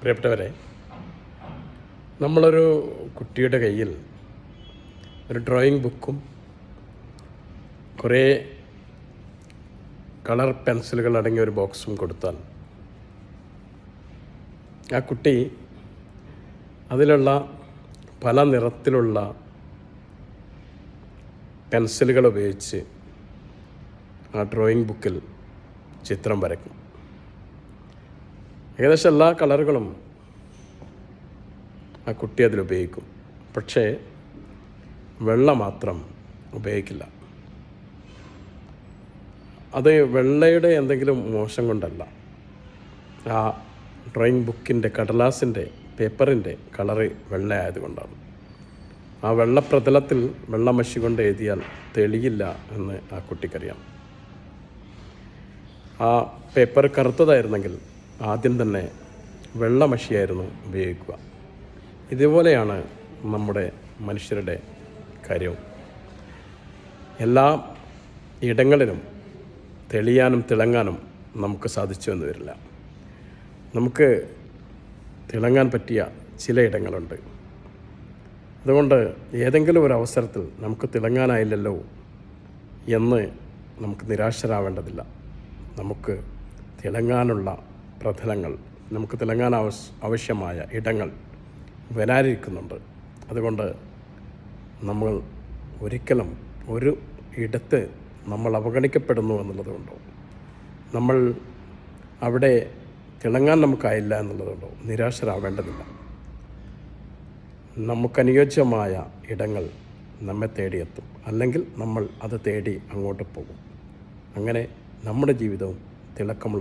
പ്രിയപ്പെട്ടവരെ, നമ്മളൊരു കുട്ടിയുടെ കയ്യിൽ ഒരു ഡ്രോയിങ് ബുക്കും കുറേ കളർ പെൻസിലുകൾ അടങ്ങിയ ഒരു ബോക്സും കൊടുത്താൽ ആ കുട്ടി അതിലുള്ള പല നിറത്തിലുള്ള പെൻസിലുകൾ ഉപയോഗിച്ച് ആ ഡ്രോയിങ് ബുക്കിൽ ചിത്രം വരയ്ക്കും. ഏകദേശം എല്ലാ കളറുകളും ആ കുട്ടി അതിലുപയോഗിക്കും. പക്ഷേ വെള്ള മാത്രം ഉപയോഗിക്കില്ല. അത് വെള്ളയുടെ എന്തെങ്കിലും മോശം കൊണ്ടല്ല, ആ ഡ്രോയിങ് ബുക്കിൻ്റെ കടലാസിൻ്റെ പേപ്പറിൻ്റെ കളറ് വെള്ളയായതുകൊണ്ടാണ്. ആ വെള്ളപ്രതലത്തിൽ വെള്ളമഷി കൊണ്ട് എഴുതിയാൽ തെളിയില്ല എന്ന് ആ കുട്ടിക്കറിയാം. ആ പേപ്പർ കറുത്തതായിരുന്നെങ്കിൽ ആദ്യം തന്നെ വെള്ളമഷിയായിരുന്നു ഉപയോഗിക്കുക. ഇതുപോലെയാണ് നമ്മുടെ മനുഷ്യരുടെ കാര്യവും. എല്ലാ ഇടങ്ങളിലും തെളിയാനും തിളങ്ങാനും നമുക്ക് സാധിച്ചു എന്ന് വരില്ല. നമുക്ക് തിളങ്ങാൻ പറ്റിയ ചില ഇടങ്ങളുണ്ട്. അതുകൊണ്ട് ഏതെങ്കിലും ഒരു അവസരത്തിൽ നമുക്ക് തിളങ്ങാനായില്ലല്ലോ എന്ന് നമുക്ക് നിരാശരാവേണ്ടതില്ല. നമുക്ക് തിളങ്ങാനുള്ള പ്രതലങ്ങൾ, നമുക്ക് തിളങ്ങാൻ ആവശ്യമായ ഇടങ്ങൾ വരാനിരിക്കുന്നുണ്ട്. അതുകൊണ്ട് നമ്മൾ ഒരിക്കലും ഒരു ഇടത്ത് നമ്മൾ അവഗണിക്കപ്പെടുന്നു എന്നുള്ളതുകൊണ്ടോ, നമ്മൾ അവിടെ തിളങ്ങാൻ നമുക്കായില്ല എന്നുള്ളതുകൊണ്ടോ നിരാശരാവേണ്ടതില്ല. നമുക്കനുയോജ്യമായ ഇടങ്ങൾ നമ്മെ തേടിയെത്തും, അല്ലെങ്കിൽ നമ്മൾ അത് തേടി അങ്ങോട്ട് പോകും. അങ്ങനെ നമ്മുടെ ജീവിതവും തിളക്കമുള്ള